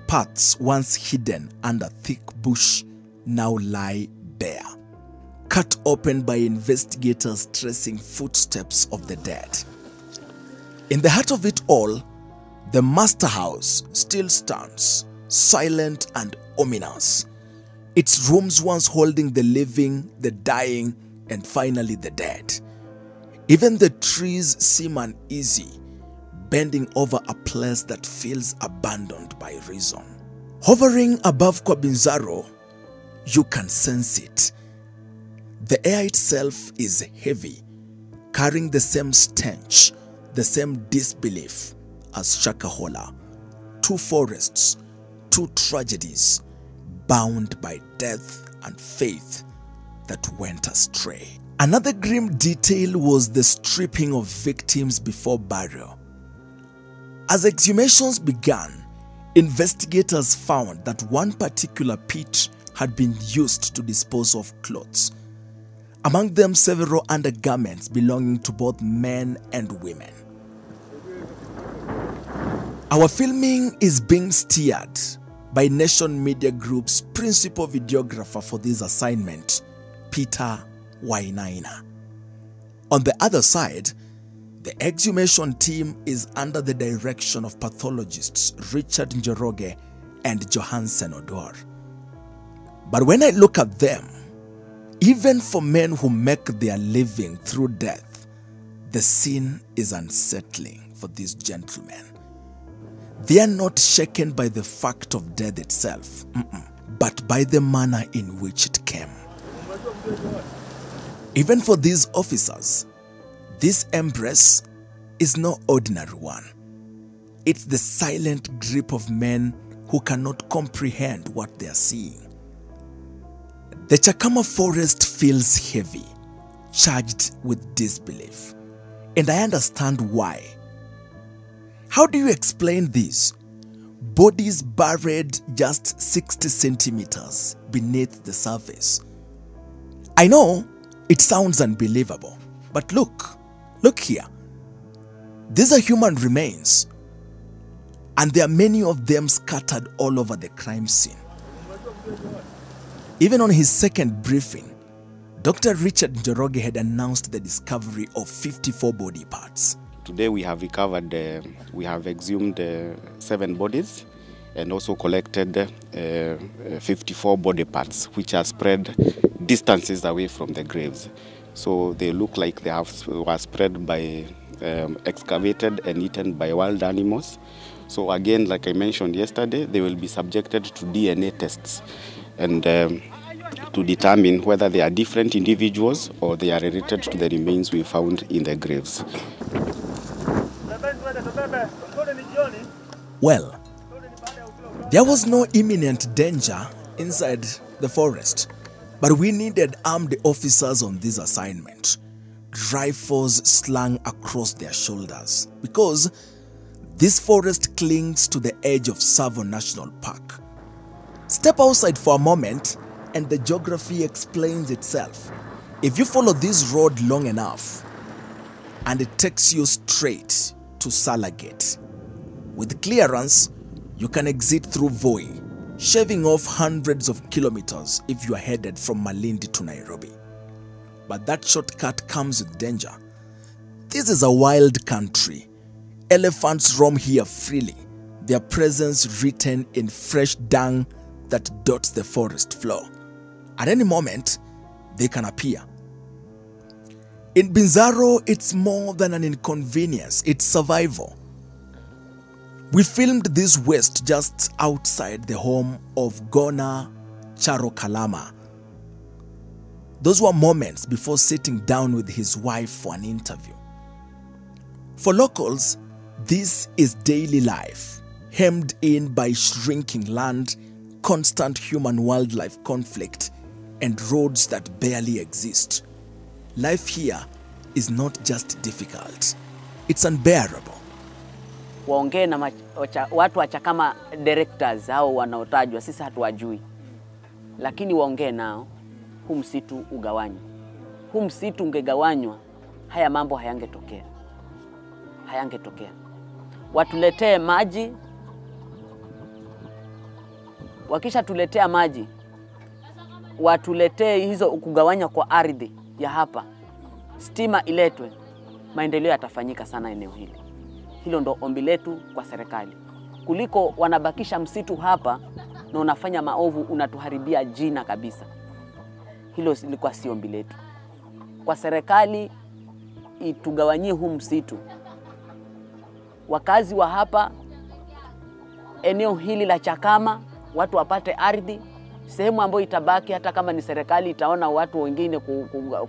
Paths once hidden under thick bush now lie bare, cut open by investigators tracing footsteps of the dead. In the heart of it all, the master house still stands, silent and ominous. Its rooms once holding the living, the dying, and finally the dead. Even the trees seem uneasy, bending over a place that feels abandoned by reason. Hovering above Kwa Bi Nzaro, you can sense it. The air itself is heavy, carrying the same stench, the same disbelief as Shakahola. Two forests, two tragedies, bound by death and faith that went astray. Another grim detail was the stripping of victims before burial. As exhumations began, investigators found that one particular pit had been used to dispose of clothes, among them several undergarments belonging to both men and women. Our filming is being steered by Nation Media Group's principal videographer for this assignment, Peter Wainaina. On the other side, the exhumation team is under the direction of pathologists Richard Njoroge and Johansen Odor. But when I look at them, even for men who make their living through death, the scene is unsettling for these gentlemen. They are not shaken by the fact of death itself, but by the manner in which it came. Even for these officers, this embrace is no ordinary one. It's the silent grip of men who cannot comprehend what they are seeing. The Chakama forest feels heavy, charged with disbelief, and I understand why. How do you explain this? Bodies buried just 60 centimeters beneath the surface. I know it sounds unbelievable, but look here. These are human remains, and there are many of them scattered all over the crime scene. Even on his second briefing, Dr. Richard Njoroge had announced the discovery of 54 body parts. Today we have recovered, we have exhumed 7 bodies and also collected 54 body parts, which are spread distances away from the graves. So they look like they were spread by excavated and eaten by wild animals. So again, like I mentioned yesterday, they will be subjected to DNA tests and to determine whether they are different individuals or they are related to the remains we found in the graves. Well, there was no imminent danger inside the forest, but we needed armed officers on this assignment, rifles slung across their shoulders, because this forest clings to the edge of Tsavo National Park. Step outside for a moment and the geography explains itself. If you follow this road long enough, and it takes you straight to Salagate. With clearance, you can exit through Voi, shaving off hundreds of kilometers if you are headed from Malindi to Nairobi. But that shortcut comes with danger. This is a wild country. Elephants roam here freely, their presence written in fresh dung that dots the forest floor. At any moment, they can appear. In Bi Nzaro, it's more than an inconvenience, it's survival. We filmed this west just outside the home of Gona Charo Kalama. Those were moments before sitting down with his wife for an interview. For locals, this is daily life, hemmed in by shrinking land, constant human-wildlife conflict, and roads that barely exist. Life here is not just difficult, it's unbearable. Waongee na watu wacha kama directors hao wanaotajwa, sisi hatuwajui. Lakini waongee nao, huu msitu ugawanywe. Huu msitu ungegawanywa, haya mambo hayangetokea. Hayangetokea. Watuletee maji. Wakisha tuletea maji, watuletee hizo kugawanya kwa ardhi ya hapa. Stima iletwe. Maendeleo yatafanyika sana eneo hili. Hilo ndo ombi letu kwa serikali. Kuliko wanabakisha msitu hapa na unafanya maovu, unatuharibia jina kabisa. Hilo lilikuwa si ombi letu. Kwa serikali itugawanyie huu msitu. Wakazi wa hapa eneo hili la Chakama watu wapate ardhi, sehemu ambayo itabaki hata kama ni serikali itaona watu wengine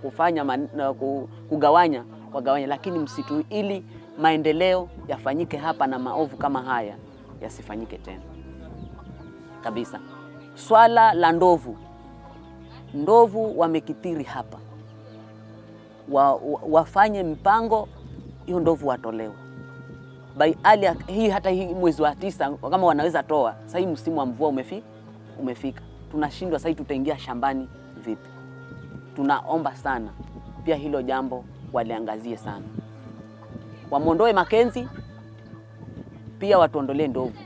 kufanya kugawanya, wagawanya, lakini msitu ili maendeleo yafanyike hapa na maovu kama haya yasifanyike tena. Kabisa. Swala la ndovu. Ndovu wamekithiri hapa. Wafanye mpango hiyo ndovu watolewe. Hii hata hii mwezi wa 9 kama wanaweza toa. Sasa hii msimu wa mvua umefika. Tunashindwa sasa tutaingia shambani vipi? Tunaomba sana pia hilo jambo waliangazie sana. Wamondoe Makenzi, pia watuondolee ndovu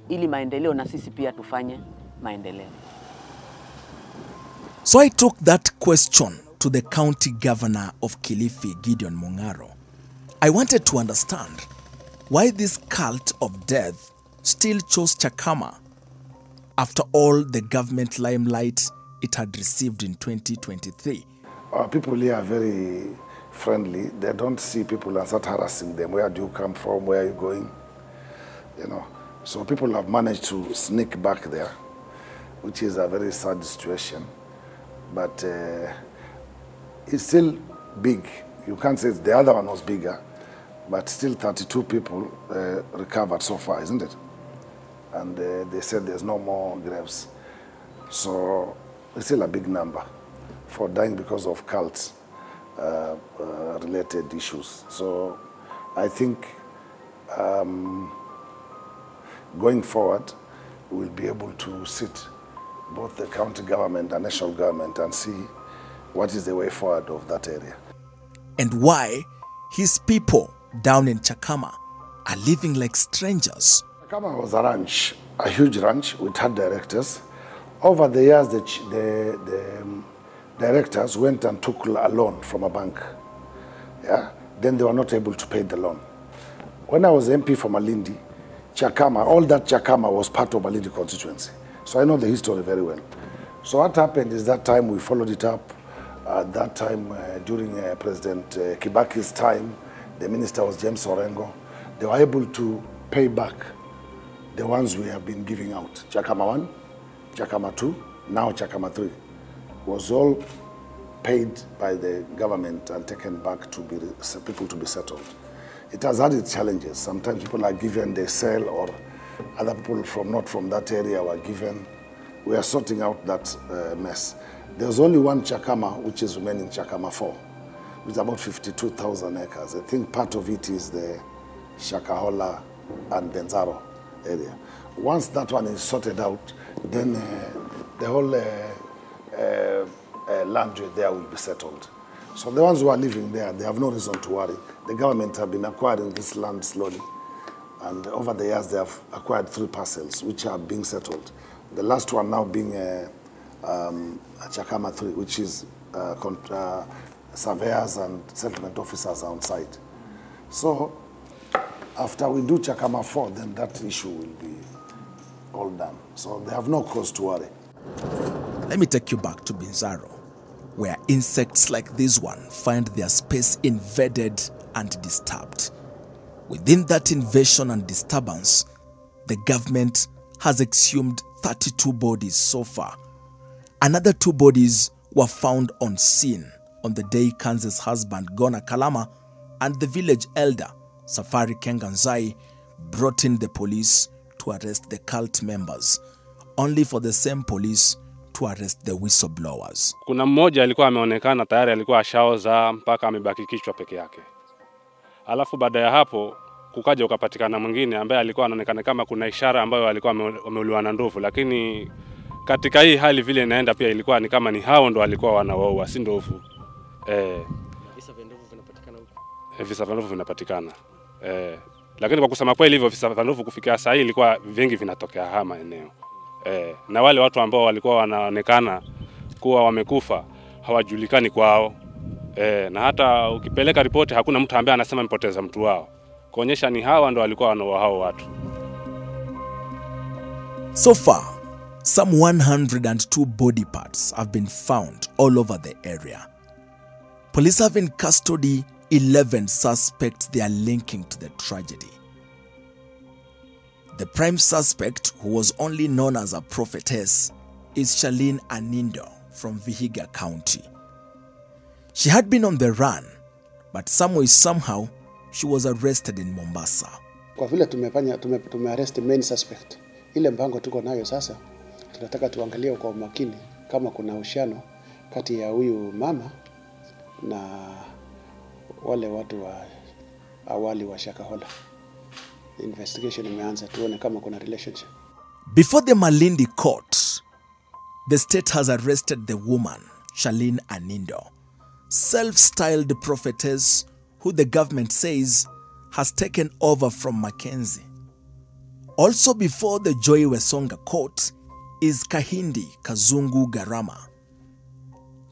ili maendeleo na sisi pia tufanye maendeleo. So I took that question to the county governor of Kilifi, Gideon Mungaro. I wanted to understand why this cult of death still chose Chakama after all the government limelight it had received in 2023. Our people here are very friendly. They don't see people and start harassing them. Where do you come from? Where are you going? You know. So people have managed to sneak back there, which is a very sad situation. But it's still big. You can't say the other one was bigger, but still 32 people recovered so far, isn't it? And they said there's no more graves. So it's still a big number for dying because of cults related issues. So I think going forward, we'll be able to sit both the county government and national government and see what is the way forward of that area. And why his people down in Chakama are living like strangers. Chakama was a ranch, a huge ranch with 10 directors. Over the years, the directors went and took a loan from a bank. Yeah? Then they were not able to pay the loan. When I was MP for Malindi, Chakama, all that Chakama was part of Malindi constituency. So I know the history very well. So what happened is that time we followed it up. At that time, during President Kibaki's time, the minister was James Orengo. They were able to pay back the ones we have been giving out. Chakama 1, Chakama 2, now Chakama 3 was all paid by the government and taken back to be people to be settled. It has had its challenges. Sometimes people are given, they sell, or other people not from that area were given. We are sorting out that mess. There's only one Chakama which is remaining, Chakama 4, which is about 52,000 acres. I think part of it is the Shakahola and Benzaro area. Once that one is sorted out, then the whole land there will be settled. So the ones who are living there, they have no reason to worry. The government have been acquiring this land slowly. And over the years, they have acquired 3 parcels, which are being settled. The last one now being Chakama 3, which is surveyors and settlement officers on site. So after we do Chakama 4, then that issue will be all done. So they have no cause to worry. Let me take you back to Binzaro, where insects like this one find their space invaded and disturbed. Within that invasion and disturbance, the government has exhumed 32 bodies so far. Another 2 bodies were found on scene on the day Kansas husband Gona Kalama and the village elder Safari Kenganzai brought in the police to arrest the cult members, only for the same police to arrest the whistleblowers. Kuna mmoja alikuwa ameonekana tayari alikuwa ashaoza mpaka amebaki kichwa peke yake. Alafu baada ya hapo kukaja ukapatikana mwingine ambaye alikuwa anaonekana kama kuna ishara ambayo alikuwa ameuliwa na ndovu, lakini katika hii hali vile inaenda pia ilikuwa ni kama ni hao ndo walikuwa wanaoua, si ndovu. Visa vya ndovu vinapatikana huko. Visa vya ndovu vinapatikana. Lakini kwa kusema kweli hivyo visa vya ndovu kufikia saa hii ilikuwa vingi vinatokea hama eneo. Na wale watu ambao walikuwa wanaonekana kuwa wamekufa hawajulikani kwao. Na hata ukipeleka ripoti hakuna mtu ambaye anasema mpoteza mtu wao. Kuonyesha ni hawa ndo walikuwa wanaua hao watu. So far, some 102 body parts have been found all over the area. Police have in custody 11 suspects they are linking to the tragedy. The prime suspect, who was only known as a prophetess, is Charlene Anindo from Vihiga County. She had been on the run, but somehow she was arrested in Mombasa. Kwa vile tumearrest main suspect, ile mpango tuko nayo sasa, tunataka tuangalie kwa makini kama kuna uhusiano kati ya huyu mama na wale watu wa awali wa Shakahola. Investigation imeanza, tuone kama kuna relationship. Before the Malindi court, the state has arrested the woman, Charlene Anindo, self-styled prophetess who the government says has taken over from Mackenzie. Also before the Joy Wesonga court is Kahindi Kazungu Garama.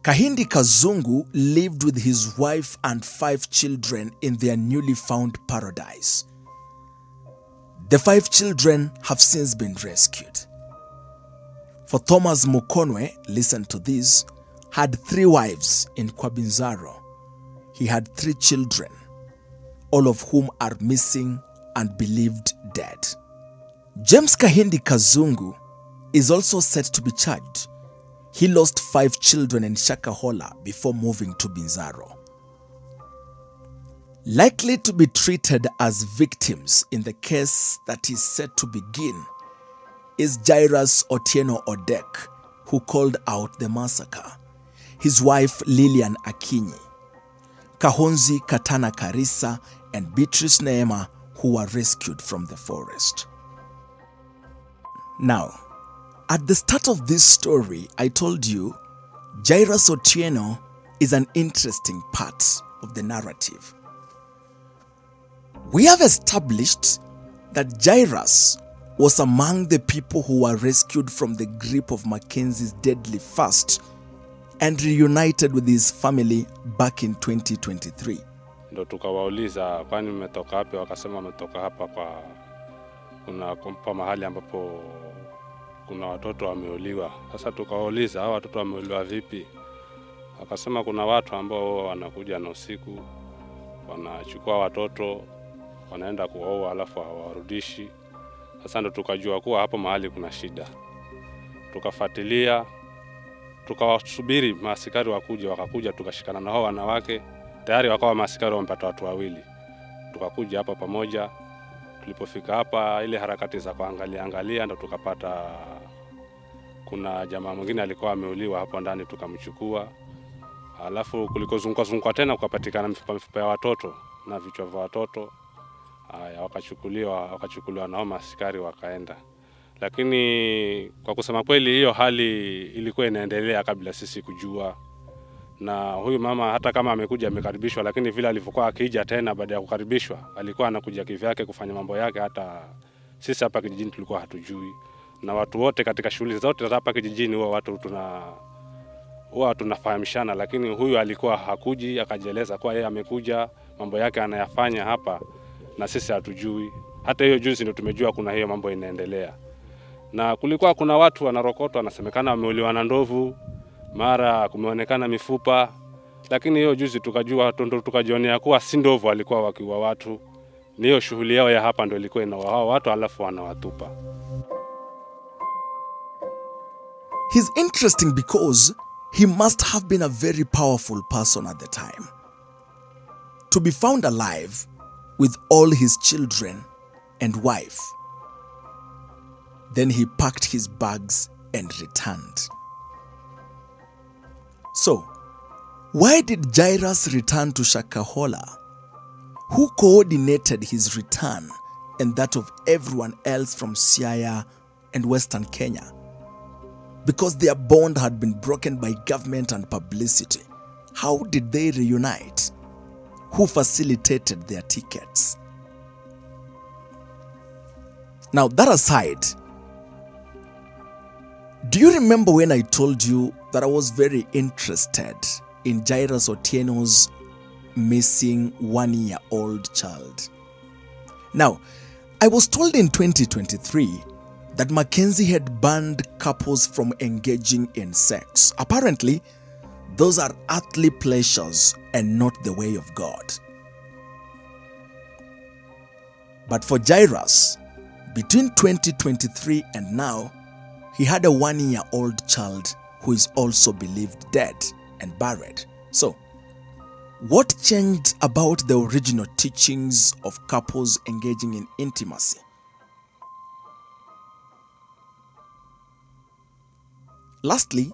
Kahindi Kazungu lived with his wife and 5 children in their newly found paradise. The 5 children have since been rescued. For Thomas Mukonwe, listen to this, had 3 wives in Kwa Bi Nzaro. He had 3 children, all of whom are missing and believed dead. James Kahindi Kazungu is also set to be charged. He lost 5 children in Shakahola before moving to Binzaro. Likely to be treated as victims in the case that is set to begin is Jairus Otieno Odek, who called out the massacre, his wife Lilian Akinyi, Kahonzi Katana Karisa, and Beatrice Neema, who were rescued from the forest. Now, at the start of this story, I told you Jairus Otieno is an interesting part of the narrative. We have established that Jairus was among the people who were rescued from the grip of Mackenzie's deadly fast and reunited with his family back in 2023. Ndo tukawauliza kwani mmetoka wapi, wakasema mmetoka hapa kwa mahali ambapo kuna watoto wameuliwa. Sasa tukawauliza hao watoto wameuliwa vipi? Akasema kuna watu ambao wanakuja na usiku, wanachukua watoto, wanaenda kuwaoa alafu hawarudishi. Sasa ndo tukajua kuwa hapo mahali kuna shida. Tukafuatilia, tukawasubiri maaskari wakuje, wakakuja, tukashikana na hao wanawake. Tayari wakawa maaskari wamepata watu wawili. Tukakuja hapa pamoja. Tulipofika hapa, ile harakati za kuangalia ndo tukapata kuna jamaa mwingine alikuwa ameuliwa hapo ndani, tukamchukua. Alafu kulikozunguka tena kukapatikana mifupa ya watoto na vichwa vya watoto. Haya, wakachukuliwa na hao maaskari wakaenda. Lakini kwa kusema kweli hiyo hali ilikuwa inaendelea kabla sisi kujua. Na huyu mama hata kama amekuja amekaribishwa, lakini vile alivyokuwa akija tena baada ya kukaribishwa, alikuwa anakuja kivyake kufanya mambo yake, hata sisi hapa kijijini tulikuwa hatujui. Na watu wote katika shughuli zote hapa kijijini huwa tunafahamishana, lakini huyu alikuwa hakuji, akajieleza kwa yeye amekuja, mambo yake anayafanya hapa na sisi hatujui. Hata hiyo juzi ndio tumejua kuna hiyo mambo inaendelea. Na kulikuwa kuna watu wanarokotwa, wanasemekana wameuliwa na ndovu, mara kumeonekana mifupa, lakini hiyo juzi tukajionea kuwa si ndovu walikuwa wakiua watu. Ni hiyo shughuli yao ya hapa ndio ilikuwa inaua watu alafu wanawatupa. He's interesting because he must have been a very powerful person at the time. To be found alive with all his children and wife. Then he packed his bags and returned. So, why did Jairus return to Shakahola? Who coordinated his return and that of everyone else from Siaya and Western Kenya? Because their bond had been broken by government and publicity, how did they reunite? Who facilitated their tickets? Now, that aside, do you remember when I told you that I was very interested in Jairus Otieno's missing 1-year-old child? Now, I was told in 2023 that Mackenzie had banned couples from engaging in sex. Apparently, those are earthly pleasures and not the way of God. But for Jairus, between 2023 and now, he had a 1-year-old child who is also believed dead and buried. So, what changed about the original teachings of couples engaging in intimacy? Lastly,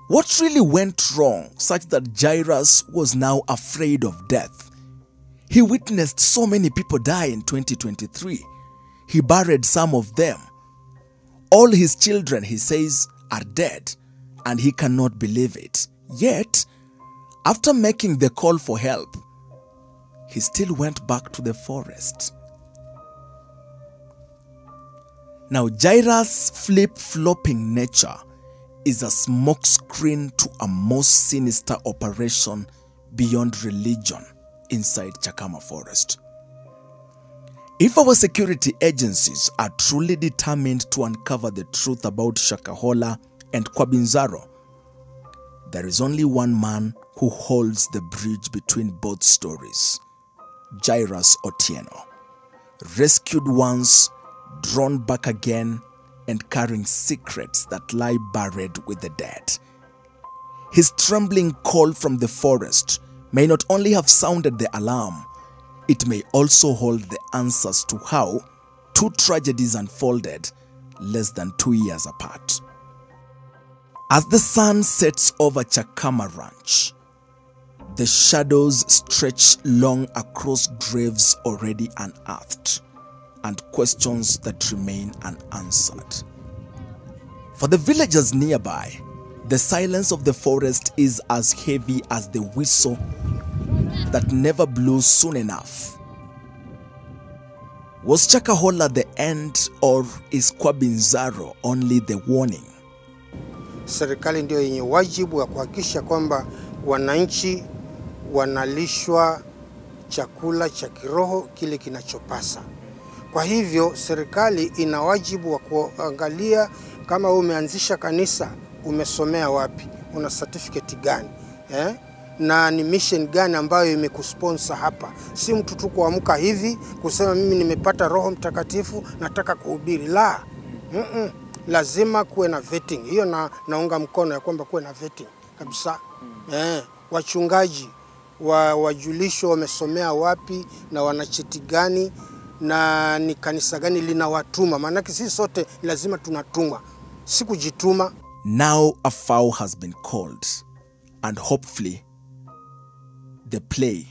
what really went wrong such that Jairus was now afraid of death? He witnessed so many people die in 2023. He buried some of them. All his children, he says, are dead, and he cannot believe it. Yet, after making the call for help, he still went back to the forest. Now, Jairus' flip-flopping nature is a smokescreen to a most sinister operation beyond religion inside Chakama Forest. If our security agencies are truly determined to uncover the truth about Shakahola and Kwa Bi Nzaro, there is only one man who holds the bridge between both stories: Jairus Otieno, rescued once, drawn back again, and carrying secrets that lie buried with the dead. His trembling call from the forest may not only have sounded the alarm, it may also hold the answers to how two tragedies unfolded less than 2 years apart. As the sun sets over Chakama Ranch, the shadows stretch long across graves already unearthed and questions that remain unanswered. For the villagers nearby, the silence of the forest is as heavy as the whistle that never blew soon enough. Was Shakahola the end, or is Kwa Bi Nzaro only the warning? Serikali ndio yenye wajibu wa kuhakikisha kwamba wananchi wanalishwa chakula cha kiroho kile kinachopasa. Kwa hivyo serikali ina wajibu wa kuangalia kama umeanzisha kanisa, umesomea wapi, una certificate gani na ni mission gani ambayo imekusponsor hapa. Si mtu tu kuamka hivi kusema mimi nimepata Roho Mtakatifu nataka kuhubiri. La. Lazima kuwe na vetting. Hiyo naunga mkono ya kwamba kuwe na vetting kabisa. Wachungaji wajulishwe wamesomea wapi na wana cheti gani na ni kanisa gani linawatuma. Maana sisi sote lazima tunatumwa, si kujituma. Now a foul has been called, and hopefully the play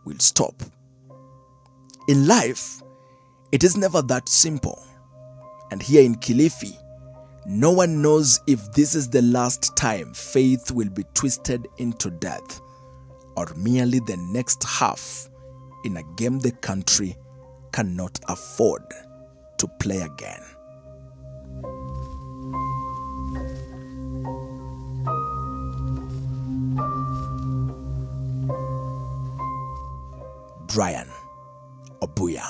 will stop. In life, it is never that simple. And here in Kilifi, no one knows if this is the last time faith will be twisted into death, or merely the next half in a game the country cannot afford to play again. Brian Obuya,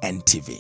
NTV.